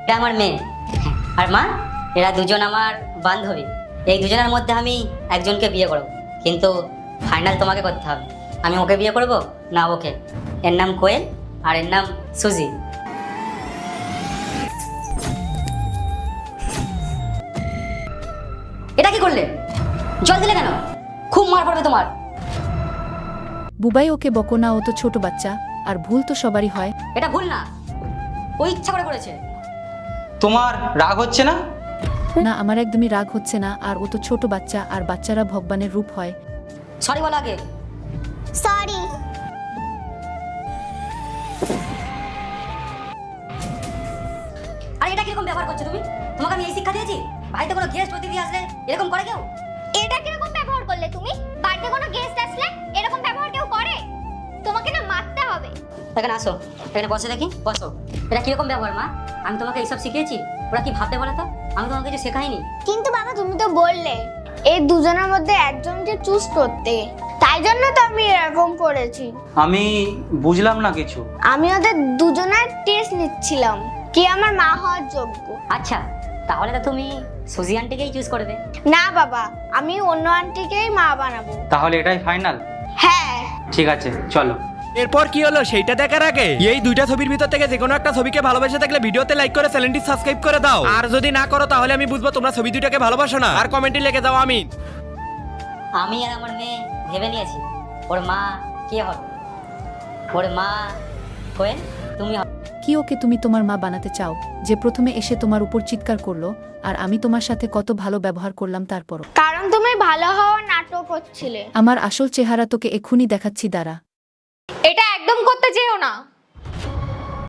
এটা আমার মেয়ে আর মা, এরা দুজন আমার বান্ধবী। এই দুজনের মধ্যে আমি একজনকে বিয়ে করব, কিন্তু ফাইনাল তোমাকে করতে হবে। আমি ওকে বিয়ে করব না ওকে। এর নাম কোয়েল আর এর নাম সুজি। এটা কি করলে? জল দিলে কেন? খুব মার পড়বে তোমার। বুবাই, ওকে বকো না, ও তো ছোট বাচ্চা, আর ভুল তো সবারই হয়। এটা ভুল না, ও ইচ্ছা করে করেছে। তোমার রাগ হচ্ছে না? না, আমার একদমই রাগ হচ্ছে না, আর ও তো ছোট বাচ্চা, আর বাচ্চারা ভগবানের রূপ হয়। সরি বলো আগে। সরি। আর এটা কিরকম ব্যবহার করছো তুমি? তোমাকে আমি এই শিক্ষা দিয়েছি? বাড়িতে কোনো গেস্ট অতিথি আসলে এরকম করে কেউ? এটা কিরকম ব্যবহার করলে তুমি? বাড়িতে কোনো গেস্ট আসলে এরকম ব্যবহার কেউ করে? তোমাকে না মারতে হবে। এখানে আসো, এখানে বসে দেখি, বসো। এটা কিরকম ব্যবহার মা? আমি তোমাকে এইসব শিখিয়েছি? ওরা কি ভাবতে বলো তো? আমি তোমাকে কিছু শেখাইনি। কিন্তু বাবা, তুমি তো বললে এই দুজনের মধ্যে একজনকে চুজ করতে, তাই জন্য তো আমি এরকম করেছি। আমি বুঝলাম না কিছু। আমি ওদের দুজনের টেস্ট নিচ্ছিলাম, কে আমার মা হওয়ার যোগ্য। আচ্ছা, তাহলে তো তুমি সুজি আন্টিকেই চুজ করবে। না বাবা, আমি অন্য আন্টিকেই মা বানাবো। তাহলে এটাই ফাইনাল? হ্যাঁ। ঠিক আছে, চলো। এরপর কি হলো সেইটা দেখার আগে এই দুইটা ছবির ভিতর থেকে যে কোনো একটা ছবিকে ভালোবেসে থাকলে ভিডিওতে লাইক করে চ্যানেলটি সাবস্ক্রাইব করে দাও। আর যদি না করো তাহলে আমি বুঝবো তোমরা ছবি দুইটাকে ভালোবাসো না। আর কমেন্টে লিখে দাও আমি আর আমার মেয়ে ভেবে নিয়েছি ওর মা কে হবে। ওর মা কোয়েল, তুমি হবে। কি ওকে তুমি তোমার মা বানাতে চাও, যে প্রথমে এসে তোমার উপর চিৎকার করলো, আর আমি তোমার সাথে কত ভালো ব্যবহার করলাম তারপরও? কারণ তুমি ভালো হওয়ার নাটক হচ্ছিলে। আমার আসল চেহারা তোকে এক্ষুনি দেখাচ্ছি, দাঁড়া। এটা একদম করতে যেও না।